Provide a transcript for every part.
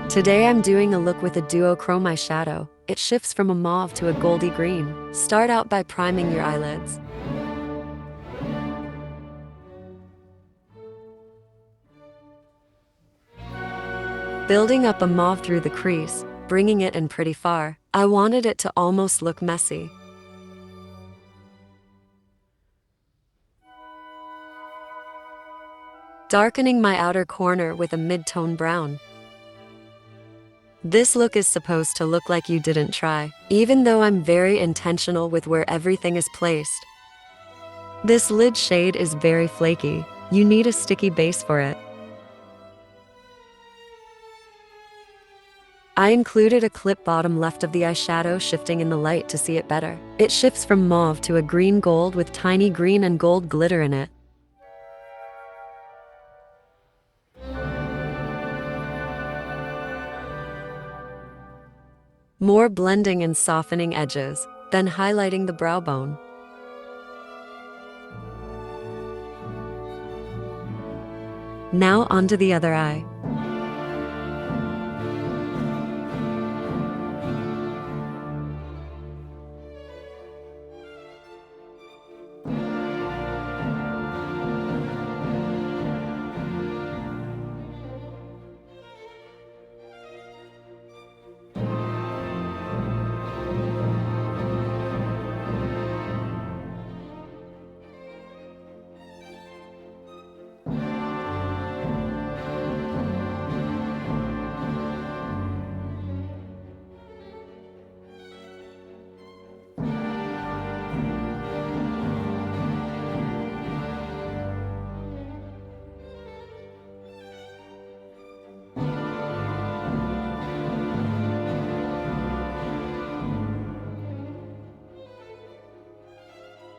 Today I'm doing a look with a Duochrome eyeshadow. It shifts from a mauve to a goldy green. Start out by priming your eyelids. Building up a mauve through the crease, bringing it in pretty far. I wanted it to almost look messy. Darkening my outer corner with a mid-tone brown. This look is supposed to look like you didn't try, even though I'm very intentional with where everything is placed. This lid shade is very flaky. You need a sticky base for it. I included a clip bottom left of the eyeshadow shifting in the light to see it better. It shifts from mauve to a green gold with tiny green and gold glitter in it. More blending and softening edges, then highlighting the brow bone. Now onto the other eye.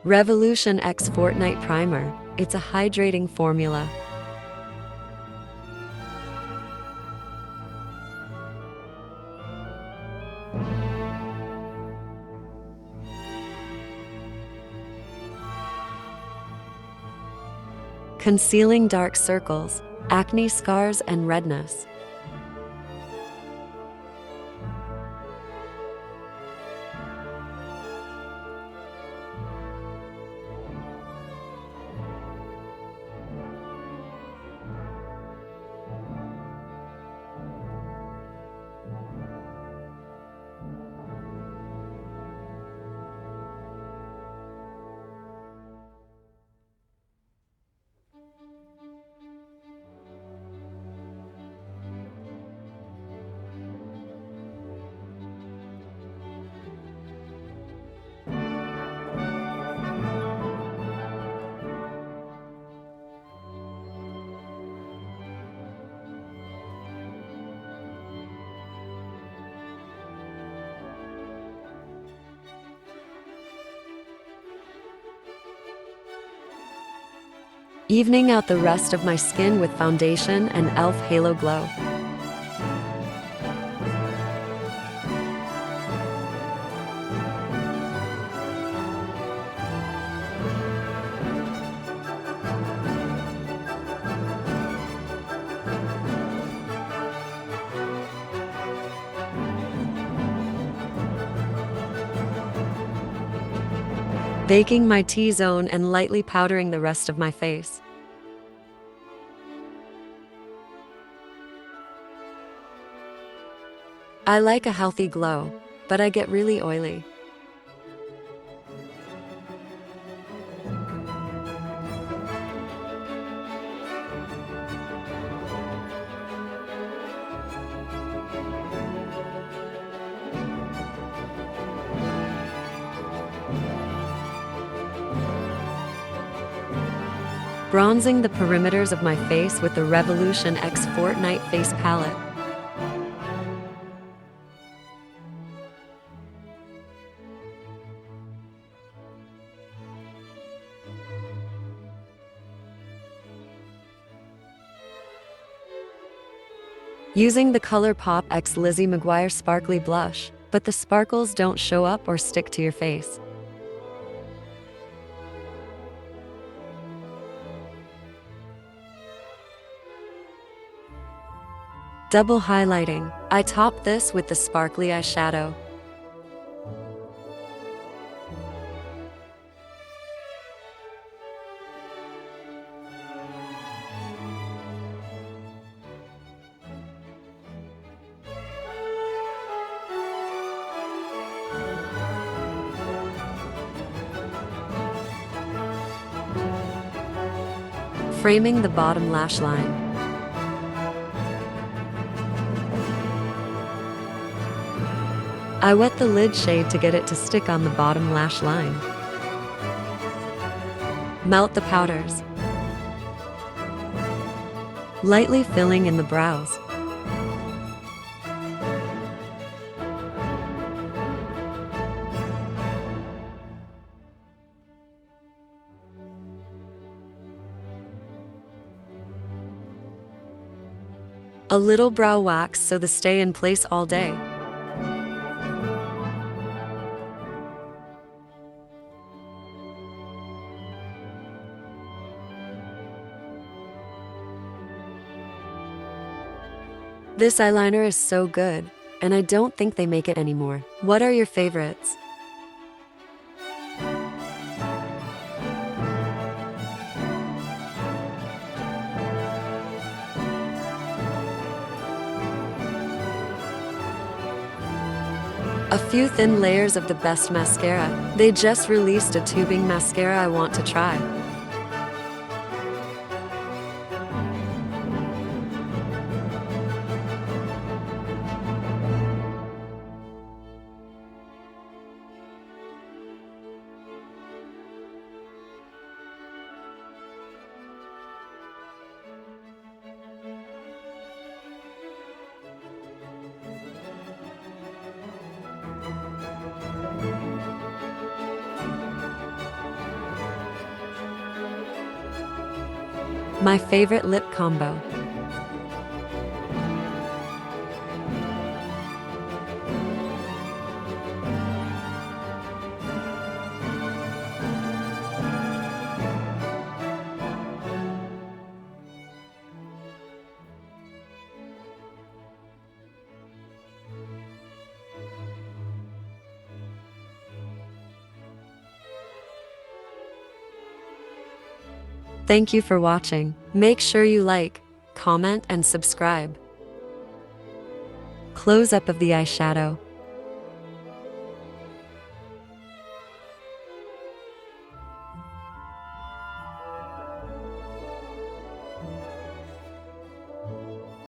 Revolution X Fortnite Primer. It's a hydrating formula. Concealing dark circles, acne scars, and redness. Evening out the rest of my skin with foundation and e.l.f. Halo Glow. Baking my T-zone and lightly powdering the rest of my face. I like a healthy glow, but I get really oily. Bronzing the perimeters of my face with the Revolution X Fortnite Face Palette. Using the ColourPop X Lizzie McGuire Sparkly Blush, but the sparkles don't show up or stick to your face. Double highlighting. I top this with the sparkly eyeshadow. Framing the bottom lash line. I wet the lid shade to get it to stick on the bottom lash line. Melt the powders. Lightly filling in the brows. A little brow wax so they stay in place all day. This eyeliner is so good, and I don't think they make it anymore. What are your favorites? A few thin layers of the best mascara. They just released a tubing mascara I want to try. My favorite lip combo. Thank you for watching. Make sure you like, comment, and subscribe. Close up of the eyeshadow.